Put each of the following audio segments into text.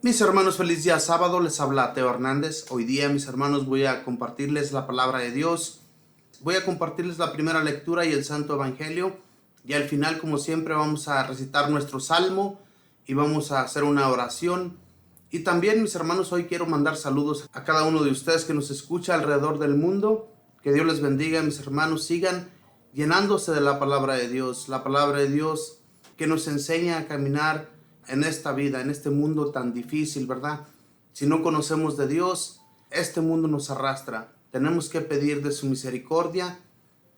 Mis hermanos, feliz día sábado, les habla Teo Hernández. Hoy día, mis hermanos, voy a compartirles la palabra de Dios. Voy a compartirles la primera lectura y el Santo Evangelio. Y al final, como siempre, vamos a recitar nuestro salmo y vamos a hacer una oración. Y también, mis hermanos, hoy quiero mandar saludos a cada uno de ustedes que nos escucha alrededor del mundo. Que Dios les bendiga, mis hermanos, sigan llenándose de la palabra de Dios. La palabra de Dios que nos enseña a caminar en esta vida, en este mundo tan difícil, ¿verdad? Si no conocemos de Dios, este mundo nos arrastra. Tenemos que pedir de su misericordia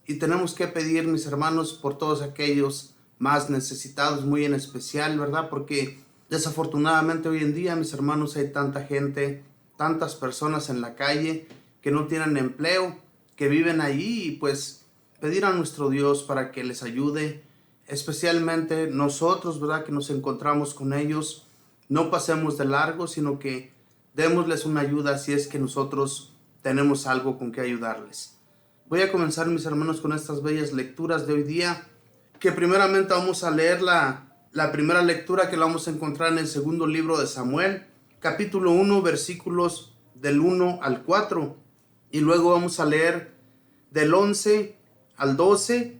y tenemos que pedir, mis hermanos, por todos aquellos más necesitados, muy en especial, ¿verdad? Porque desafortunadamente hoy en día, mis hermanos, hay tanta gente, tantas personas en la calle que no tienen empleo, que viven allí y pues pedir a nuestro Dios para que les ayude. Especialmente nosotros, ¿verdad?, que nos encontramos con ellos, no pasemos de largo, sino que démosles una ayuda si es que nosotros tenemos algo con que ayudarles. Voy a comenzar, mis hermanos, con estas bellas lecturas de hoy día, que primeramente vamos a leer la primera lectura que la vamos a encontrar en el segundo libro de Samuel, capítulo 1, versículos del 1 al 4, y luego vamos a leer del 11 al 12.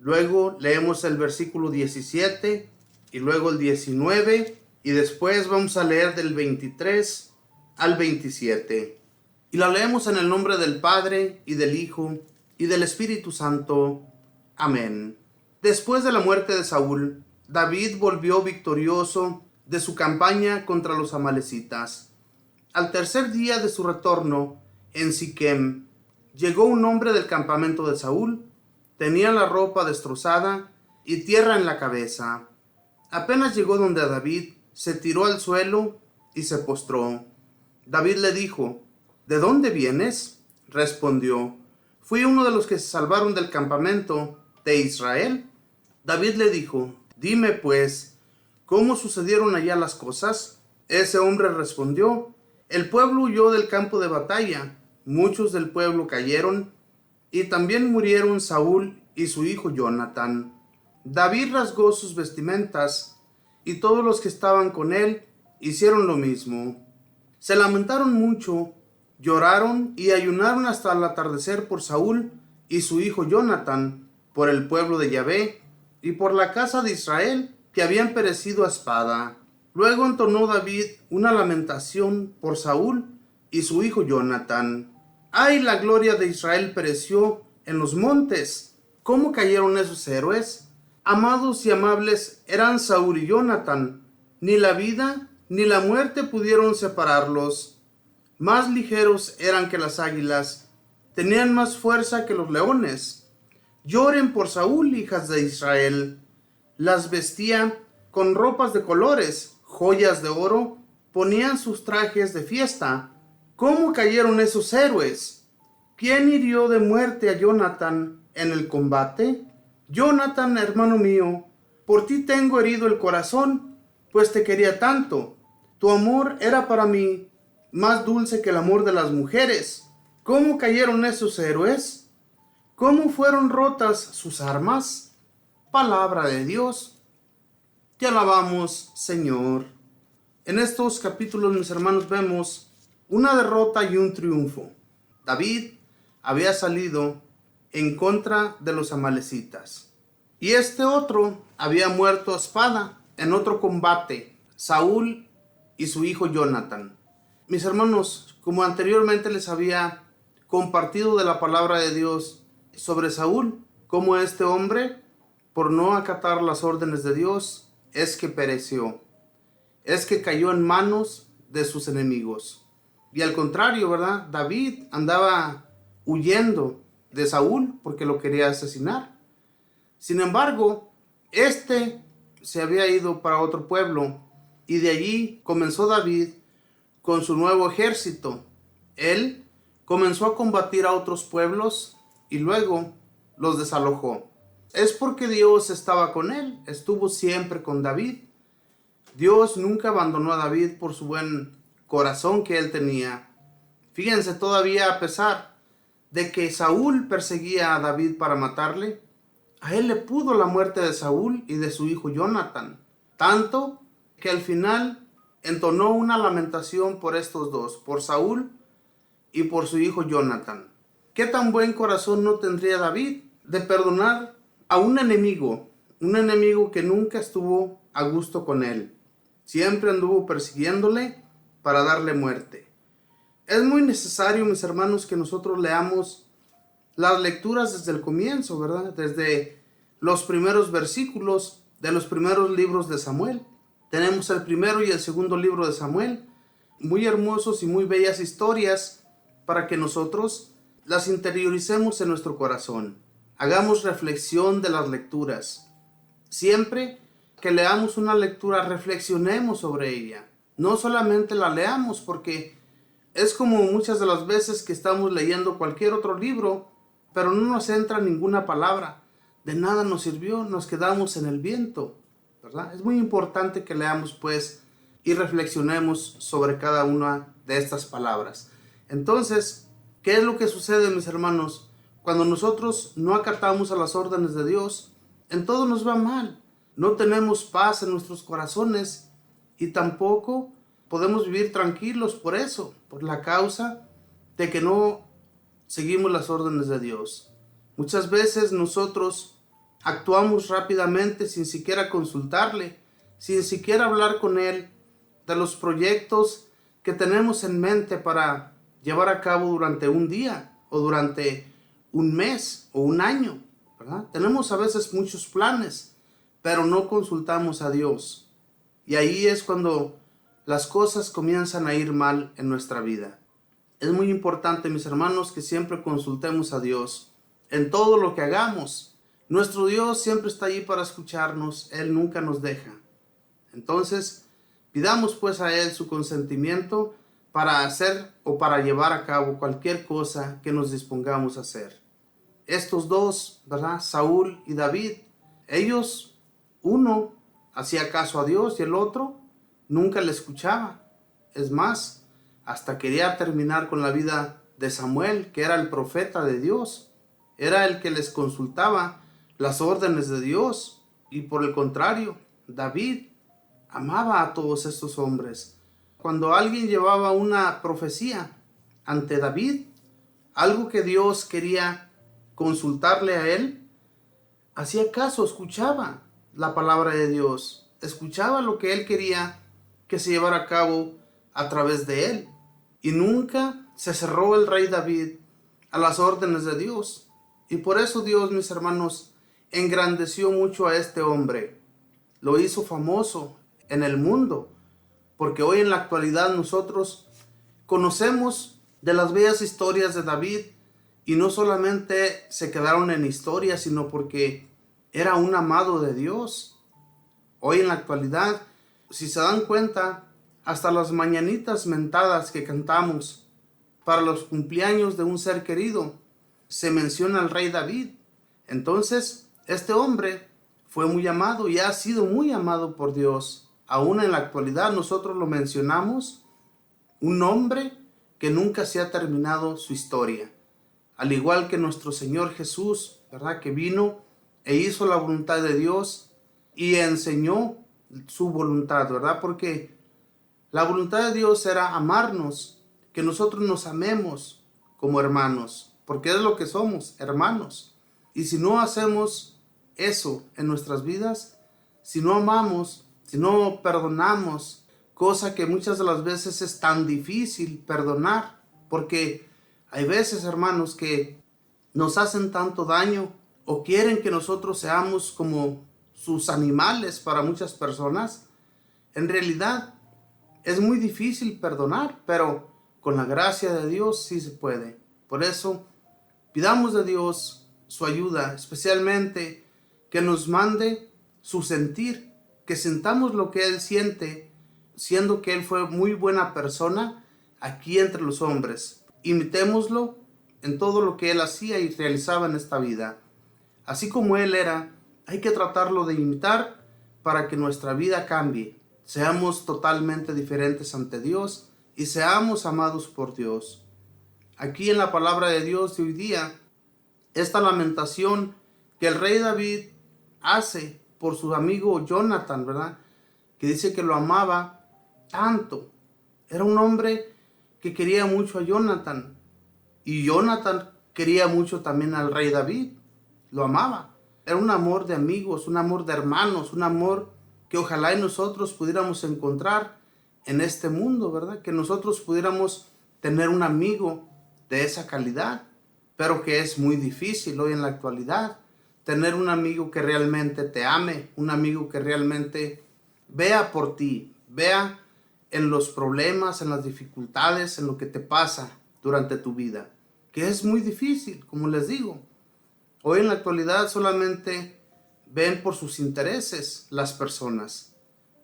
Luego leemos el versículo 17 y luego el 19 y después vamos a leer del 23 al 27. Y la leemos en el nombre del Padre y del Hijo y del Espíritu Santo. Amén. Después de la muerte de Saúl, David volvió victorioso de su campaña contra los amalecitas. Al tercer día de su retorno en Siquem, llegó un hombre del campamento de Saúl. Tenía la ropa destrozada y tierra en la cabeza. Apenas llegó donde David, se tiró al suelo y se postró. David le dijo: ¿De dónde vienes? Respondió: fui uno de los que se salvaron del campamento de Israel. David le dijo: dime pues, ¿cómo sucedieron allá las cosas? Ese hombre respondió: el pueblo huyó del campo de batalla, muchos del pueblo cayeron, y también murieron Saúl y su hijo Jonatán. David rasgó sus vestimentas, y todos los que estaban con él hicieron lo mismo. Se lamentaron mucho, lloraron y ayunaron hasta el atardecer por Saúl y su hijo Jonatán, por el pueblo de Yahvé y por la casa de Israel, que habían perecido a espada. Luego entonó David una lamentación por Saúl y su hijo Jonatán. ¡Ay, la gloria de Israel pereció en los montes! ¿Cómo cayeron esos héroes? Amados y amables eran Saúl y Jonatán. Ni la vida ni la muerte pudieron separarlos. Más ligeros eran que las águilas, tenían más fuerza que los leones. Lloren por Saúl, hijas de Israel. Las vestía con ropas de colores, joyas de oro, ponían sus trajes de fiesta. ¿Cómo cayeron esos héroes? ¿Quién hirió de muerte a Jonatán en el combate? Jonatán, hermano mío, por ti tengo herido el corazón, pues te quería tanto. Tu amor era para mí más dulce que el amor de las mujeres. ¿Cómo cayeron esos héroes? ¿Cómo fueron rotas sus armas? Palabra de Dios. Te alabamos, Señor. En estos capítulos, mis hermanos, vemos una derrota y un triunfo. David había salido en contra de los amalecitas. Y este otro había muerto a espada en otro combate, Saúl y su hijo Jonatán. Mis hermanos, como anteriormente les había compartido de la palabra de Dios sobre Saúl, como este hombre, por no acatar las órdenes de Dios, es que pereció, es que cayó en manos de sus enemigos. Y al contrario, ¿verdad? David andaba huyendo de Saúl porque lo quería asesinar. Sin embargo, este se había ido para otro pueblo y de allí comenzó David con su nuevo ejército. Él comenzó a combatir a otros pueblos y luego los desalojó. Es porque Dios estaba con él, estuvo siempre con David. Dios nunca abandonó a David por su buen corazón que él tenía. Fíjense, todavía a pesar de que Saúl perseguía a David para matarle, a él le pudo la muerte de Saúl y de su hijo Jonatán, tanto que al final entonó una lamentación por estos dos, por Saúl y por su hijo Jonathan. ¿Qué tan buen corazón no tendría David de perdonar a un enemigo que nunca estuvo a gusto con él? Siempre anduvo persiguiéndole para darle muerte. Es muy necesario, mis hermanos, que nosotros leamos las lecturas desde el comienzo, ¿verdad? Desde los primeros versículos de los primeros libros de Samuel. Tenemos el primero y el segundo libro de Samuel, muy hermosos y muy bellas historias para que nosotros las interioricemos en nuestro corazón. Hagamos reflexión de las lecturas. Siempre que leamos una lectura, reflexionemos sobre ella. No solamente la leamos, porque es como muchas de las veces que estamos leyendo cualquier otro libro, pero no nos entra ninguna palabra. De nada nos sirvió, nos quedamos en el viento, ¿verdad? Es muy importante que leamos, pues, y reflexionemos sobre cada una de estas palabras. Entonces, ¿qué es lo que sucede, mis hermanos? Cuando nosotros no acatamos a las órdenes de Dios, en todo nos va mal. No tenemos paz en nuestros corazones y tampoco podemos vivir tranquilos por eso, por la causa de que no seguimos las órdenes de Dios. Muchas veces nosotros actuamos rápidamente sin siquiera consultarle, sin siquiera hablar con Él de los proyectos que tenemos en mente para llevar a cabo durante un día o durante un mes o un año, ¿verdad? Tenemos a veces muchos planes, pero no consultamos a Dios. Y ahí es cuando las cosas comienzan a ir mal en nuestra vida. Es muy importante, mis hermanos, que siempre consultemos a Dios en todo lo que hagamos. Nuestro Dios siempre está allí para escucharnos. Él nunca nos deja. Entonces, pidamos pues a Él su consentimiento para hacer o para llevar a cabo cualquier cosa que nos dispongamos a hacer. Estos dos, ¿verdad? Saúl y David, ellos, uno hacía caso a Dios y el otro nunca le escuchaba. Es más, hasta quería terminar con la vida de Samuel, que era el profeta de Dios. Era el que les consultaba las órdenes de Dios. Y por el contrario, David amaba a todos estos hombres. Cuando alguien llevaba una profecía ante David, algo que Dios quería consultarle a él, hacía caso, escuchaba la palabra de Dios, escuchaba lo que él quería que se llevara a cabo a través de él. Y nunca se cerró el rey David a las órdenes de Dios. Y por eso Dios, mis hermanos, engrandeció mucho a este hombre. Lo hizo famoso en el mundo, porque hoy en la actualidad nosotros conocemos de las bellas historias de David y no solamente se quedaron en historias, sino porque era un amado de Dios. Hoy en la actualidad, si se dan cuenta, hasta las mañanitas mentadas que cantamos para los cumpleaños de un ser querido, se menciona al rey David. Entonces, este hombre fue muy amado y ha sido muy amado por Dios. Aún en la actualidad nosotros lo mencionamos, un hombre que nunca se ha terminado su historia. Al igual que nuestro Señor Jesús, ¿verdad? Que vino e hizo la voluntad de Dios y enseñó su voluntad, ¿verdad? Porque la voluntad de Dios era amarnos, que nosotros nos amemos como hermanos, porque es lo que somos, hermanos. Y si no hacemos eso en nuestras vidas, si no amamos, si no perdonamos, cosa que muchas de las veces es tan difícil perdonar, porque hay veces, hermanos, que nos hacen tanto daño o quieren que nosotros seamos como sus animales para muchas personas. En realidad es muy difícil perdonar, pero con la gracia de Dios sí se puede. Por eso pidamos de Dios su ayuda, especialmente que nos mande su sentir, que sintamos lo que Él siente, siendo que Él fue muy buena persona aquí entre los hombres. Imitémoslo en todo lo que Él hacía y realizaba en esta vida. Así como Él era, hay que tratarlo de imitar para que nuestra vida cambie. Seamos totalmente diferentes ante Dios y seamos amados por Dios. Aquí en la palabra de Dios de hoy día, esta lamentación que el rey David hace por su amigo Jonathan, ¿verdad? Que dice que lo amaba tanto. Era un hombre que quería mucho a Jonathan. Y Jonathan quería mucho también al rey David. Lo amaba. Era un amor de amigos, un amor de hermanos, un amor que ojalá y nosotros pudiéramos encontrar en este mundo, ¿verdad? Que nosotros pudiéramos tener un amigo de esa calidad, pero que es muy difícil hoy en la actualidad. Tener un amigo que realmente te ame, un amigo que realmente vea por ti, vea en los problemas, en las dificultades, en lo que te pasa durante tu vida, que es muy difícil, como les digo. Hoy en la actualidad solamente ven por sus intereses las personas.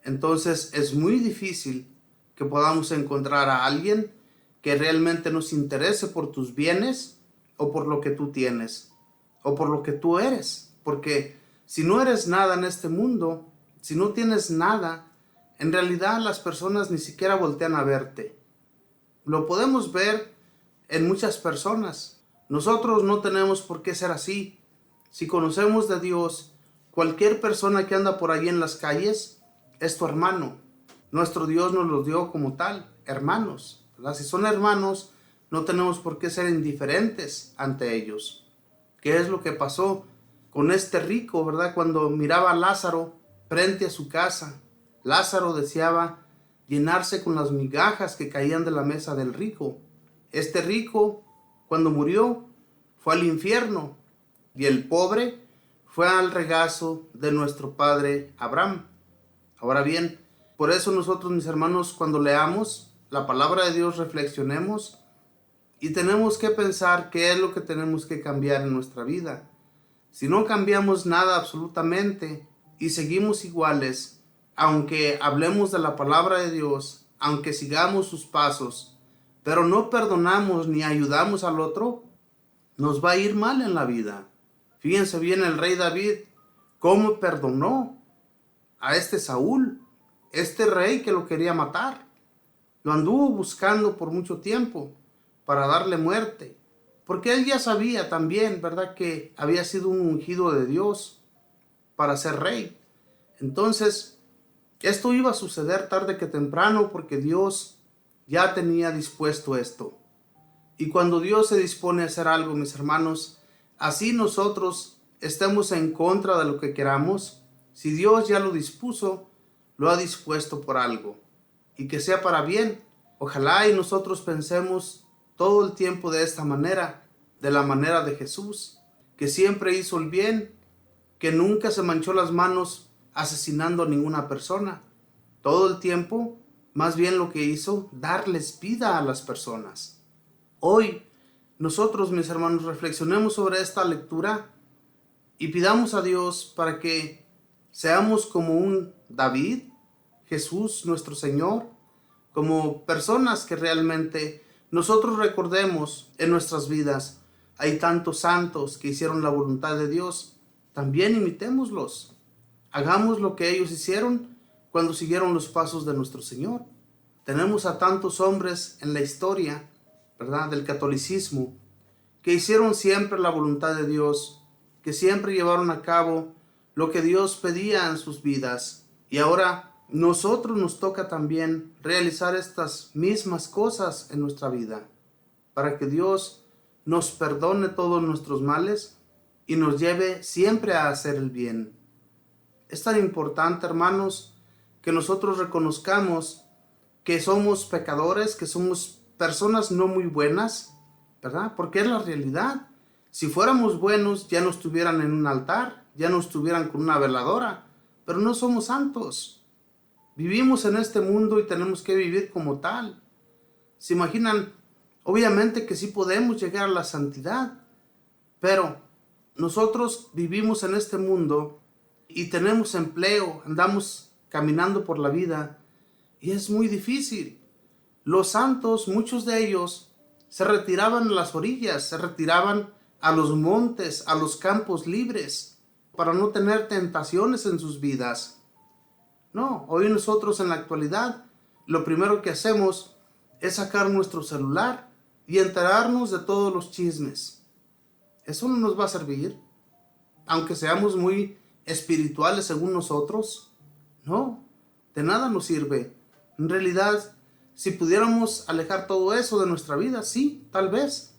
Entonces es muy difícil que podamos encontrar a alguien que realmente nos interese por tus bienes o por lo que tú tienes o por lo que tú eres. Porque si no eres nada en este mundo, si no tienes nada, en realidad las personas ni siquiera voltean a verte. Lo podemos ver en muchas personas. Nosotros no tenemos por qué ser así. Si conocemos de Dios, cualquier persona que anda por ahí en las calles es tu hermano. Nuestro Dios nos los dio como tal, hermanos, ¿verdad? Si son hermanos, no tenemos por qué ser indiferentes ante ellos. ¿Qué es lo que pasó con este rico, verdad? Cuando miraba a Lázaro frente a su casa, Lázaro deseaba llenarse con las migajas que caían de la mesa del rico. Este rico, cuando murió, fue al infierno y el pobre fue al regazo de nuestro padre Abraham. Ahora bien, por eso nosotros, mis hermanos, cuando leamos la palabra de Dios, reflexionemos y tenemos que pensar qué es lo que tenemos que cambiar en nuestra vida. Si no cambiamos nada absolutamente y seguimos iguales, aunque hablemos de la palabra de Dios, aunque sigamos sus pasos, pero no perdonamos ni ayudamos al otro, nos va a ir mal en la vida. Fíjense bien el rey David, cómo perdonó a este Saúl, este rey que lo quería matar. Lo anduvo buscando por mucho tiempo para darle muerte, porque él ya sabía también, ¿verdad?, que había sido un ungido de Dios para ser rey. Entonces, esto iba a suceder tarde que temprano porque Dios ya tenía dispuesto esto. Y cuando Dios se dispone a hacer algo, mis hermanos, así nosotros estemos en contra de lo que queramos, si Dios ya lo dispuso, lo ha dispuesto por algo. Y que sea para bien. Ojalá y nosotros pensemos todo el tiempo de esta manera, de la manera de Jesús, que siempre hizo el bien, que nunca se manchó las manos asesinando a ninguna persona. Todo el tiempo, más bien lo que hizo, darles vida a las personas. Hoy, nosotros, mis hermanos, reflexionemos sobre esta lectura y pidamos a Dios para que seamos como un David, Jesús nuestro Señor, como personas que realmente nosotros recordemos en nuestras vidas. Hay tantos santos que hicieron la voluntad de Dios, también imitémoslos. Hagamos lo que ellos hicieron cuando siguieron los pasos de nuestro Señor. Tenemos a tantos hombres en la historia, ¿verdad?, del catolicismo, que hicieron siempre la voluntad de Dios, que siempre llevaron a cabo lo que Dios pedía en sus vidas. Y ahora nosotros nos toca también realizar estas mismas cosas en nuestra vida, para que Dios nos perdone todos nuestros males y nos lleve siempre a hacer el bien. Es tan importante, hermanos, que nosotros reconozcamos que somos pecadores, que somos personas no muy buenas, ¿verdad? Porque es la realidad. Si fuéramos buenos, ya no estuvieran en un altar, ya no estuvieran con una veladora, pero no somos santos. Vivimos en este mundo y tenemos que vivir como tal. ¿Se imaginan? Obviamente que sí podemos llegar a la santidad, pero nosotros vivimos en este mundo y tenemos empleo, andamos caminando por la vida y es muy difícil. Los santos, muchos de ellos, se retiraban a las orillas, se retiraban a los montes, a los campos libres, para no tener tentaciones en sus vidas. No, hoy nosotros en la actualidad, lo primero que hacemos es sacar nuestro celular y enterarnos de todos los chismes. Eso no nos va a servir, aunque seamos muy espirituales según nosotros. No, de nada nos sirve. En realidad, si pudiéramos alejar todo eso de nuestra vida, sí, tal vez.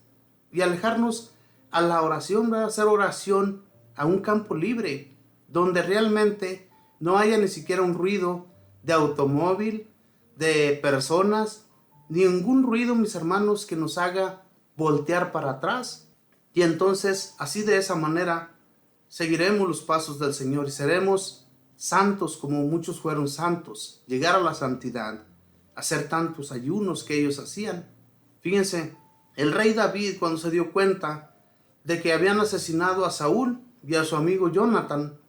Y alejarnos a la oración, ¿verdad? Hacer oración a un campo libre, donde realmente no haya ni siquiera un ruido de automóvil, de personas, ningún ruido, mis hermanos, que nos haga voltear para atrás. Y entonces, así de esa manera, seguiremos los pasos del Señor y seremos santos como muchos fueron santos, llegar a la santidad, hacer tantos ayunos que ellos hacían. Fíjense, el rey David, cuando se dio cuenta de que habían asesinado a Saúl y a su amigo Jonathan,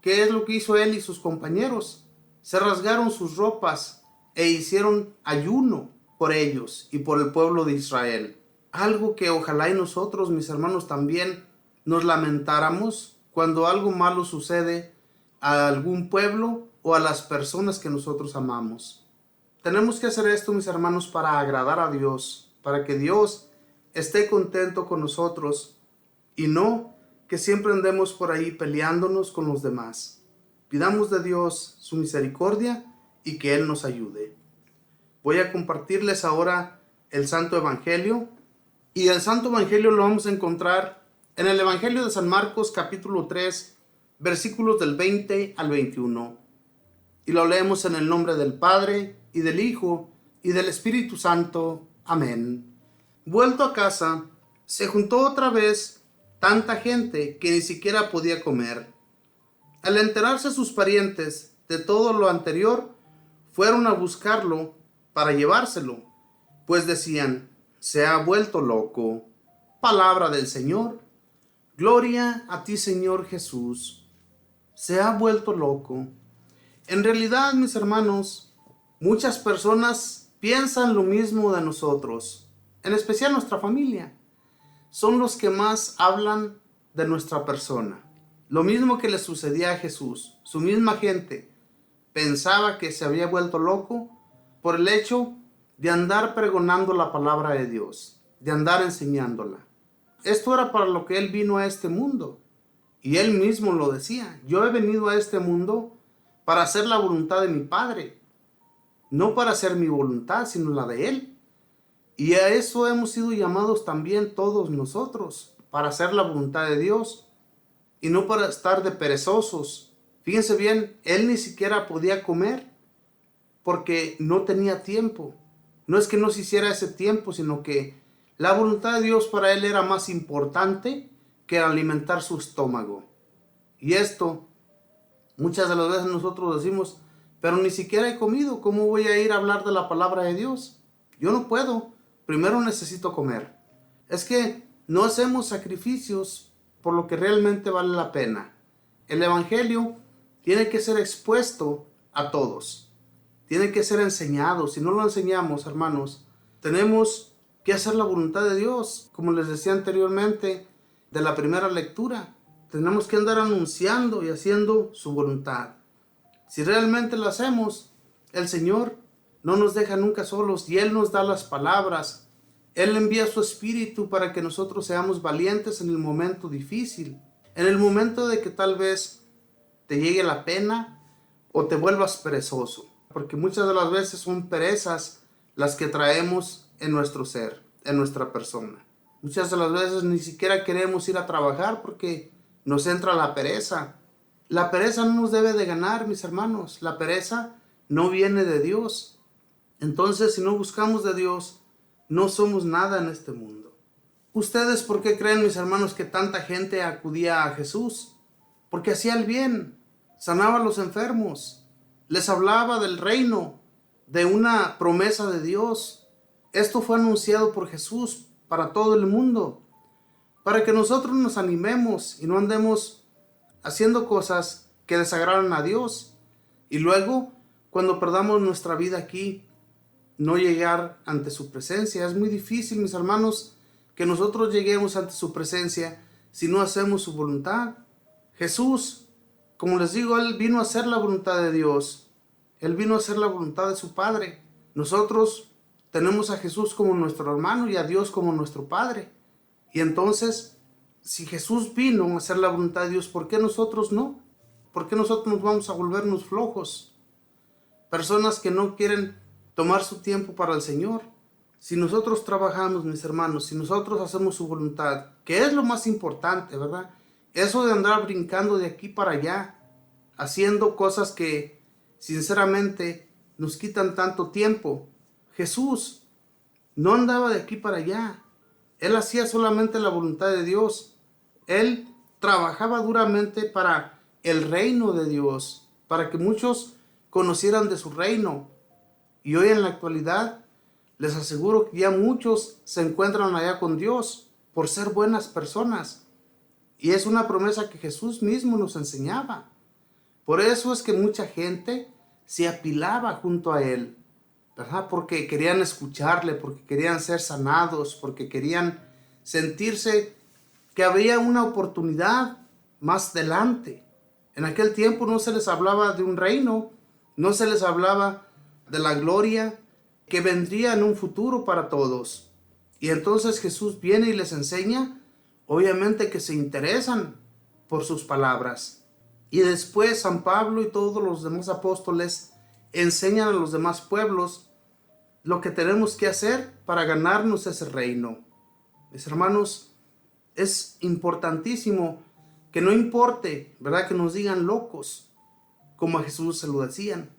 ¿qué es lo que hizo él y sus compañeros? Se rasgaron sus ropas e hicieron ayuno por ellos y por el pueblo de Israel. Algo que ojalá y nosotros, mis hermanos, también nos lamentáramos cuando algo malo sucede a algún pueblo o a las personas que nosotros amamos. Tenemos que hacer esto, mis hermanos, para agradar a Dios, para que Dios esté contento con nosotros y no que siempre andemos por ahí peleándonos con los demás. Pidamos de Dios su misericordia y que Él nos ayude. Voy a compartirles ahora el Santo Evangelio, y el Santo Evangelio lo vamos a encontrar en el Evangelio de San Marcos, capítulo 3, versículos del 20 al 21. Y lo leemos en el nombre del Padre, y del Hijo, y del Espíritu Santo. Amén. Vuelto a casa, se juntó otra vez tanta gente que ni siquiera podía comer. Al enterarse sus parientes de todo lo anterior, fueron a buscarlo para llevárselo, pues decían: se ha vuelto loco. Palabra del Señor. Gloria a ti, Señor Jesús. Se ha vuelto loco. En realidad, mis hermanos, muchas personas piensan lo mismo de nosotros, en especial nuestra familia. Son los que más hablan de nuestra persona. Lo mismo que le sucedía a Jesús. Su misma gente pensaba que se había vuelto loco por el hecho de andar pregonando la palabra de Dios, de andar enseñándola. Esto era para lo que Él vino a este mundo. Y Él mismo lo decía: yo he venido a este mundo para hacer la voluntad de mi Padre, no para hacer mi voluntad, sino la de Él. Y a eso hemos sido llamados también todos nosotros, para hacer la voluntad de Dios y no para estar de perezosos. Fíjense bien, Él ni siquiera podía comer porque no tenía tiempo. No es que no se hiciera ese tiempo, sino que la voluntad de Dios para Él era más importante que alimentar su estómago. Y esto, muchas de las veces nosotros decimos: pero ni siquiera he comido, ¿cómo voy a ir a hablar de la palabra de Dios? Yo no puedo, primero necesito comer. Es que no hacemos sacrificios por lo que realmente vale la pena. El Evangelio tiene que ser expuesto a todos. Tiene que ser enseñado. Si no lo enseñamos, hermanos, tenemos que hacer la voluntad de Dios. Como les decía anteriormente de la primera lectura, tenemos que andar anunciando y haciendo su voluntad. Si realmente lo hacemos, el Señor no nos deja nunca solos y Él nos da las palabras. Él envía su Espíritu para que nosotros seamos valientes en el momento difícil, en el momento de que tal vez te llegue la pena o te vuelvas perezoso. Porque muchas de las veces son perezas las que traemos en nuestro ser, en nuestra persona. Muchas de las veces ni siquiera queremos ir a trabajar porque nos entra la pereza. La pereza no nos debe de ganar, mis hermanos. La pereza no viene de Dios. Entonces, si no buscamos de Dios, no somos nada en este mundo. ¿Ustedes por qué creen, mis hermanos, que tanta gente acudía a Jesús? Porque hacía el bien, sanaba a los enfermos, les hablaba del reino, de una promesa de Dios. Esto fue anunciado por Jesús para todo el mundo, para que nosotros nos animemos y no andemos haciendo cosas que desagradan a Dios. Y luego, cuando perdamos nuestra vida aquí, no llegar ante su presencia. Es muy difícil, mis hermanos, que nosotros lleguemos ante su presencia si no hacemos su voluntad. Jesús, como les digo, Él vino a hacer la voluntad de Dios. Él vino a hacer la voluntad de su Padre. Nosotros tenemos a Jesús como nuestro hermano y a Dios como nuestro Padre. Y entonces, si Jesús vino a hacer la voluntad de Dios, ¿por qué nosotros no? ¿Por qué nosotros nos vamos a volvernos flojos? Personas que no quieren tomar su tiempo para el Señor. Si nosotros trabajamos, mis hermanos, si nosotros hacemos su voluntad, que es lo más importante, ¿verdad? Eso de andar brincando de aquí para allá, haciendo cosas que sinceramente nos quitan tanto tiempo. Jesús no andaba de aquí para allá. Él hacía solamente la voluntad de Dios. Él trabajaba duramente para el reino de Dios, para que muchos conocieran de su reino. Y hoy en la actualidad, les aseguro que ya muchos se encuentran allá con Dios por ser buenas personas. Y es una promesa que Jesús mismo nos enseñaba. Por eso es que mucha gente se apilaba junto a Él, ¿verdad? Porque querían escucharle, porque querían ser sanados, porque querían sentirse que había una oportunidad más adelante. En aquel tiempo no se les hablaba de un reino, no se les hablaba de la gloria que vendría en un futuro para todos. Y entonces Jesús viene y les enseña, obviamente que se interesan por sus palabras. Y después San Pablo y todos los demás apóstoles enseñan a los demás pueblos lo que tenemos que hacer para ganarnos ese reino. Mis hermanos, es importantísimo que no importe, ¿verdad?, que nos digan locos, como a Jesús se lo decían.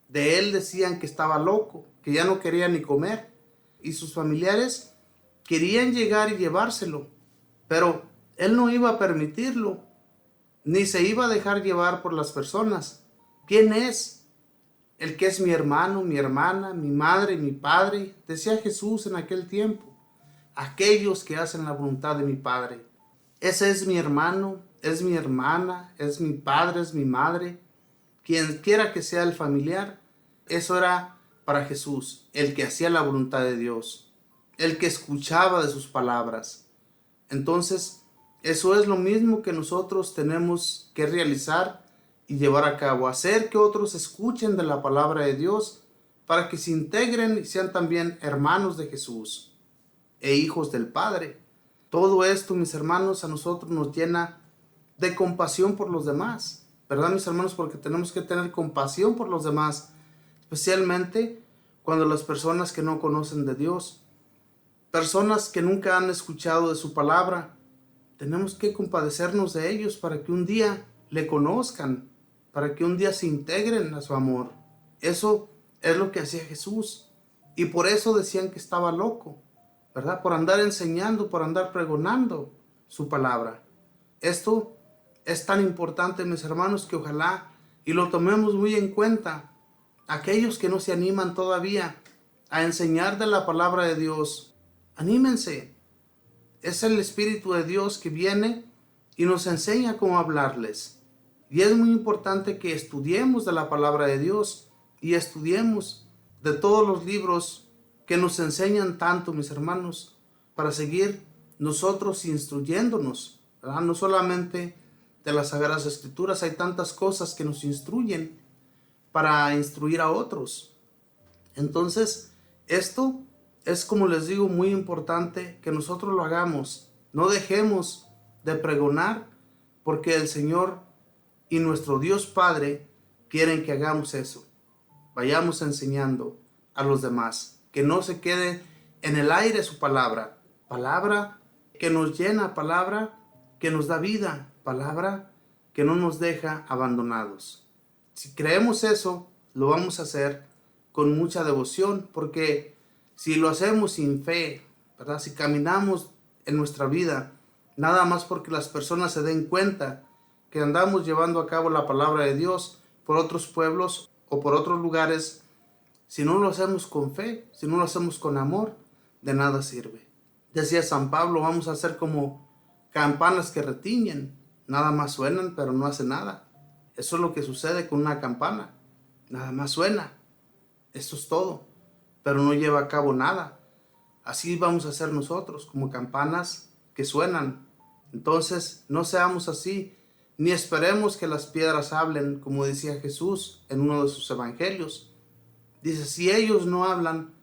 De él decían que estaba loco, que ya no quería ni comer, y sus familiares querían llegar y llevárselo, pero él no iba a permitirlo, ni se iba a dejar llevar por las personas. ¿Quién es? El que es mi hermano, mi hermana, mi madre, mi padre, decía Jesús en aquel tiempo. Aquellos que hacen la voluntad de mi Padre. Ese es mi hermano, es mi hermana, es mi padre, es mi madre. Quien quiera que sea el familiar, eso era para Jesús, el que hacía la voluntad de Dios, el que escuchaba de sus palabras. Entonces, eso es lo mismo que nosotros tenemos que realizar y llevar a cabo, hacer que otros escuchen de la palabra de Dios para que se integren y sean también hermanos de Jesús e hijos del Padre. Todo esto, mis hermanos, a nosotros nos llena de compasión por los demás, ¿verdad, mis hermanos? Porque tenemos que tener compasión por los demás, especialmente cuando las personas que no conocen de Dios, personas que nunca han escuchado de su palabra, tenemos que compadecernos de ellos para que un día le conozcan, para que un día se integren a su amor. Eso es lo que hacía Jesús, y por eso decían que estaba loco, ¿verdad? Por andar enseñando, por andar pregonando su palabra. Esto es tan importante, mis hermanos, que ojalá y lo tomemos muy en cuenta. Aquellos que no se animan todavía a enseñar de la palabra de Dios, anímense. Es el Espíritu de Dios que viene y nos enseña cómo hablarles. Y es muy importante que estudiemos de la palabra de Dios y estudiemos de todos los libros que nos enseñan tanto, mis hermanos, para seguir nosotros instruyéndonos, ¿verdad? No solamente de las Sagradas Escrituras, hay tantas cosas que nos instruyen para instruir a otros. Entonces, esto es, como les digo, muy importante que nosotros lo hagamos. No dejemos de pregonar, porque el Señor y nuestro Dios Padre quieren que hagamos eso. Vayamos enseñando a los demás. Que no se quede en el aire su palabra. Palabra que nos llena, palabra que nos da vida, palabra que no nos deja abandonados. Si creemos eso, lo vamos a hacer con mucha devoción, porque si lo hacemos sin fe, ¿verdad? Si caminamos en nuestra vida, nada más porque las personas se den cuenta que andamos llevando a cabo la palabra de Dios por otros pueblos o por otros lugares, si no lo hacemos con fe, si no lo hacemos con amor, de nada sirve. Decía San Pablo, vamos a ser como campanas que retiñen, nada más suenan, pero no hacen nada. Eso es lo que sucede con una campana, nada más suena, esto es todo, pero no lleva a cabo nada. Así vamos a ser nosotros, como campanas que suenan. Entonces, no seamos así, ni esperemos que las piedras hablen, como decía Jesús en uno de sus evangelios. Dice, si ellos no hablan,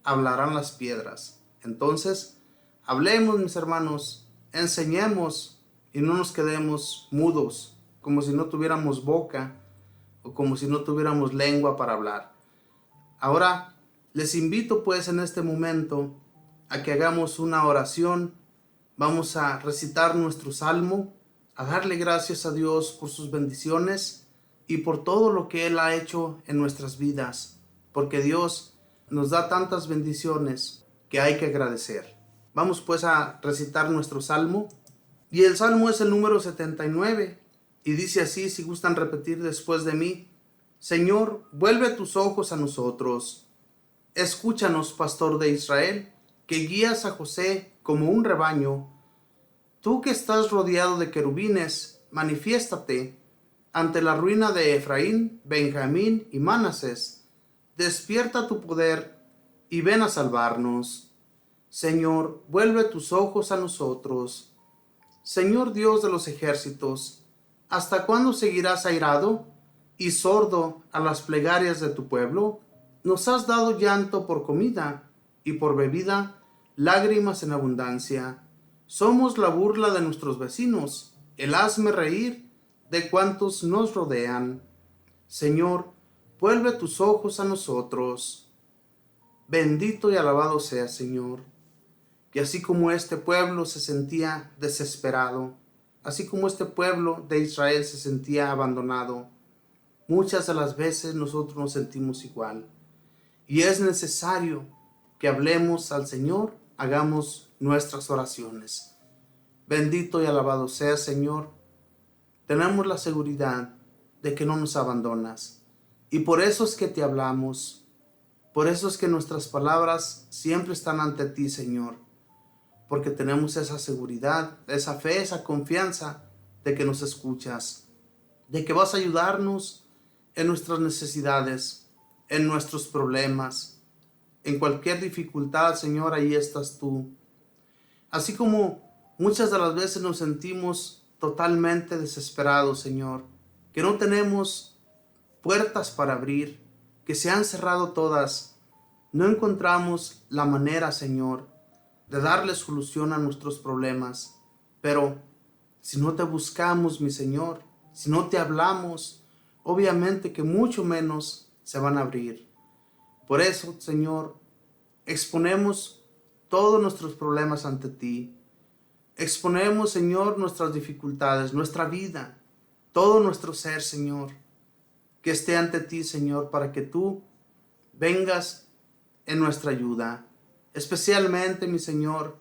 hablarán las piedras. Entonces, hablemos, mis hermanos, enseñemos y no nos quedemos mudos, como si no tuviéramos boca o como si no tuviéramos lengua para hablar. Ahora, Les invito pues en este momento a que hagamos una oración. Vamos a recitar nuestro salmo, a darle gracias a Dios por sus bendiciones y por todo lo que Él ha hecho en nuestras vidas, porque Dios nos da tantas bendiciones que hay que agradecer. Vamos pues a recitar nuestro salmo, y el salmo es el número 79 y dice así, si gustan repetir después de mí: Señor, vuelve tus ojos a nosotros. Escúchanos, pastor de Israel, que guías a José como un rebaño. Tú que estás rodeado de querubines, manifiéstate ante la ruina de Efraín, Benjamín y Manasés. Despierta tu poder y ven a salvarnos. Señor, vuelve tus ojos a nosotros. Señor Dios de los ejércitos, ¿hasta cuándo seguirás airado y sordo a las plegarias de tu pueblo? Nos has dado llanto por comida y por bebida, lágrimas en abundancia. Somos la burla de nuestros vecinos, el hazme reír de cuantos nos rodean. Señor, vuelve tus ojos a nosotros. Bendito y alabado sea, Señor. Y así como este pueblo se sentía desesperado, así como este pueblo de Israel se sentía abandonado, muchas de las veces nosotros nos sentimos igual. Y es necesario que hablemos al Señor, hagamos nuestras oraciones. Bendito y alabado sea, Señor. Tenemos la seguridad de que no nos abandonas. Y por eso es que te hablamos. Por eso es que nuestras palabras siempre están ante ti, Señor. Porque tenemos esa seguridad, esa fe, esa confianza de que nos escuchas, de que vas a ayudarnos en nuestras necesidades, en nuestros problemas, en cualquier dificultad, Señor, ahí estás tú. Así como muchas de las veces nos sentimos totalmente desesperados, Señor, que no tenemos puertas para abrir, que se han cerrado todas, no encontramos la manera, Señor, de darle solución a nuestros problemas. Pero si no te buscamos, mi Señor, si no te hablamos, obviamente que mucho menos se van a abrir. Por eso, Señor, exponemos todos nuestros problemas ante ti. Exponemos, Señor, nuestras dificultades, nuestra vida, todo nuestro ser, Señor, que esté ante ti, Señor, para que tú vengas en nuestra ayuda. Especialmente, mi Señor,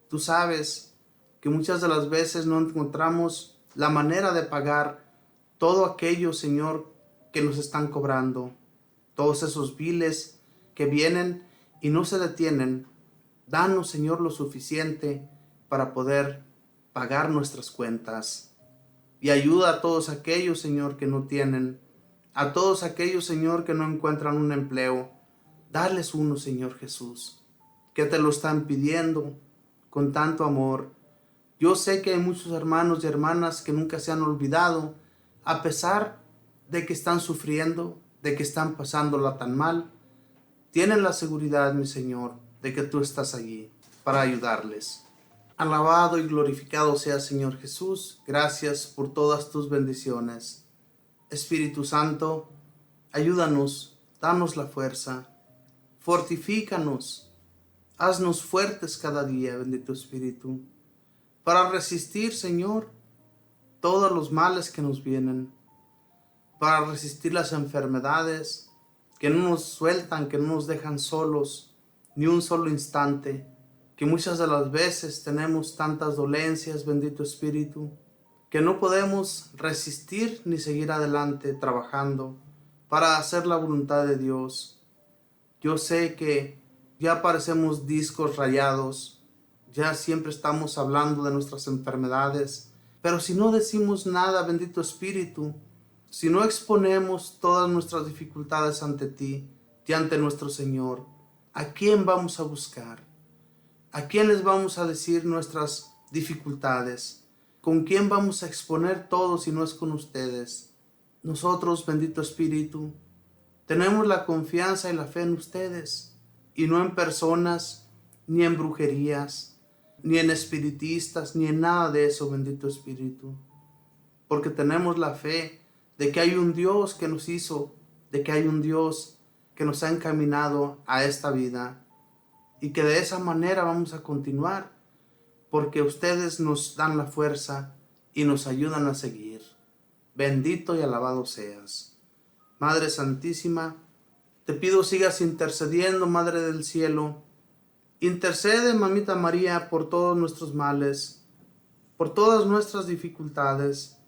tú sabes que muchas de las veces no encontramos la manera de pagar todo aquello, Señor, que nos están cobrando. Todos esos biles que vienen y no se detienen. Danos, Señor, lo suficiente para poder pagar nuestras cuentas. Y ayuda a todos aquellos, Señor, que no tienen. A todos aquellos, Señor, que no encuentran un empleo. Darles uno, Señor Jesús, que te lo están pidiendo con tanto amor. Yo sé que hay muchos hermanos y hermanas que nunca se han olvidado, a pesar de que están sufriendo, de que están pasándola tan mal. Tienen la seguridad, mi Señor, de que tú estás allí para ayudarles. Alabado y glorificado sea, Señor Jesús. Gracias por todas tus bendiciones. Espíritu Santo, ayúdanos, danos la fuerza, fortifícanos, haznos fuertes cada día, bendito Espíritu, para resistir, Señor, todos los males que nos vienen, para resistir las enfermedades que no nos sueltan, que no nos dejan solos ni un solo instante, que muchas de las veces tenemos tantas dolencias, bendito Espíritu, que no podemos resistir ni seguir adelante trabajando para hacer la voluntad de Dios. Yo sé que ya parecemos discos rayados, ya siempre estamos hablando de nuestras enfermedades, pero si no decimos nada, bendito Espíritu, si no exponemos todas nuestras dificultades ante ti y ante nuestro Señor, ¿a quién vamos a buscar? ¿A quién les vamos a decir nuestras dificultades? ¿Con quién vamos a exponer todo si no es con ustedes? Nosotros, bendito Espíritu, tenemos la confianza y la fe en ustedes, y no en personas, ni en brujerías, ni en espiritistas, ni en nada de eso, bendito Espíritu. Porque tenemos la fe de que hay un Dios que nos hizo, de que hay un Dios que nos ha encaminado a esta vida y que de esa manera vamos a continuar, porque ustedes nos dan la fuerza y nos ayudan a seguir. Bendito y alabado seas. Madre Santísima, te pido sigas intercediendo, Madre del Cielo. Intercede, Mamita María, por todos nuestros males, por todas nuestras dificultades.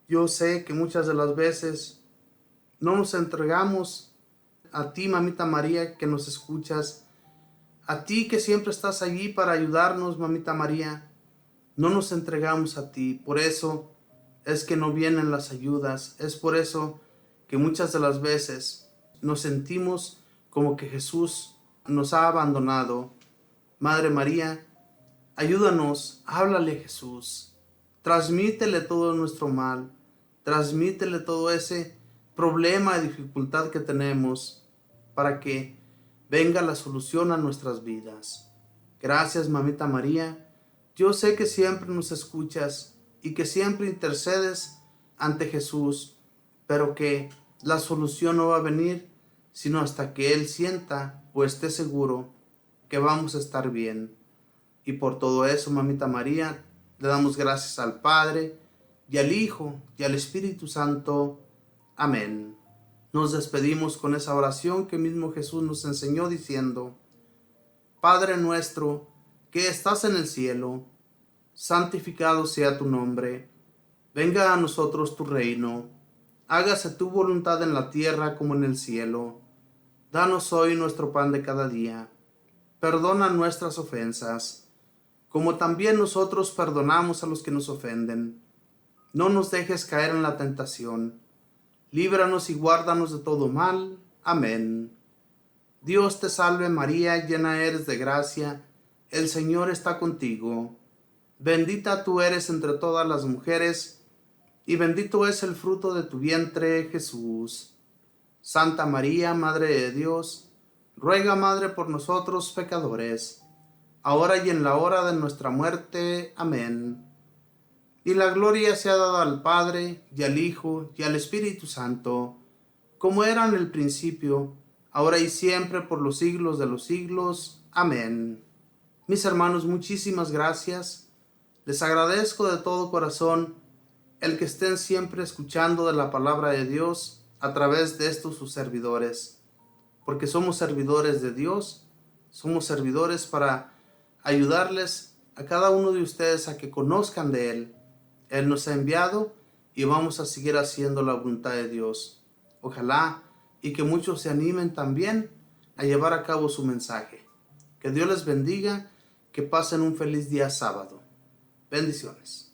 Yo sé que muchas de las veces no nos entregamos a ti, Mamita María, que nos escuchas, a ti que siempre estás allí para ayudarnos, Mamita María. No nos entregamos a ti, por eso es que no vienen las ayudas, es por eso que muchas de las veces nos sentimos como que Jesús nos ha abandonado. Madre María, ayúdanos, háblale a Jesús, transmítele todo nuestro mal, transmítele todo ese problema y dificultad que tenemos para que venga la solución a nuestras vidas. Gracias, Mamita María. Yo sé que siempre nos escuchas y que siempre intercedes ante Jesús, pero que la solución no va a venir sino hasta que Él sienta o esté seguro que vamos a estar bien. Y por todo eso, Mamita María, le damos gracias al Padre, y al Hijo, y al Espíritu Santo. Amén. Nos despedimos con esa oración que mismo Jesús nos enseñó diciendo: Padre nuestro, que estás en el cielo, santificado sea tu nombre. Venga a nosotros tu reino. Hágase tu voluntad en la tierra como en el cielo. Danos hoy nuestro pan de cada día. Perdona nuestras ofensas, como también nosotros perdonamos a los que nos ofenden. No nos dejes caer en la tentación. Líbranos y guárdanos de todo mal. Amén. Dios te salve María, llena eres de gracia, el Señor está contigo. Bendita tú eres entre todas las mujeres, y bendito es el fruto de tu vientre, Jesús. Santa María, Madre de Dios, ruega, Madre, por nosotros pecadores, ahora y en la hora de nuestra muerte. Amén. Y la gloria sea dada al Padre, y al Hijo, y al Espíritu Santo, como era en el principio, ahora y siempre, por los siglos de los siglos. Amén. Mis hermanos, muchísimas gracias. Les agradezco de todo corazón el que estén siempre escuchando de la palabra de Dios a través de estos sus servidores, porque somos servidores de Dios, somos servidores para ayudarles a cada uno de ustedes a que conozcan de Él. Él nos ha enviado y vamos a seguir haciendo la voluntad de Dios. Ojalá y que muchos se animen también a llevar a cabo su mensaje. Que Dios les bendiga, que pasen un feliz día sábado. Bendiciones.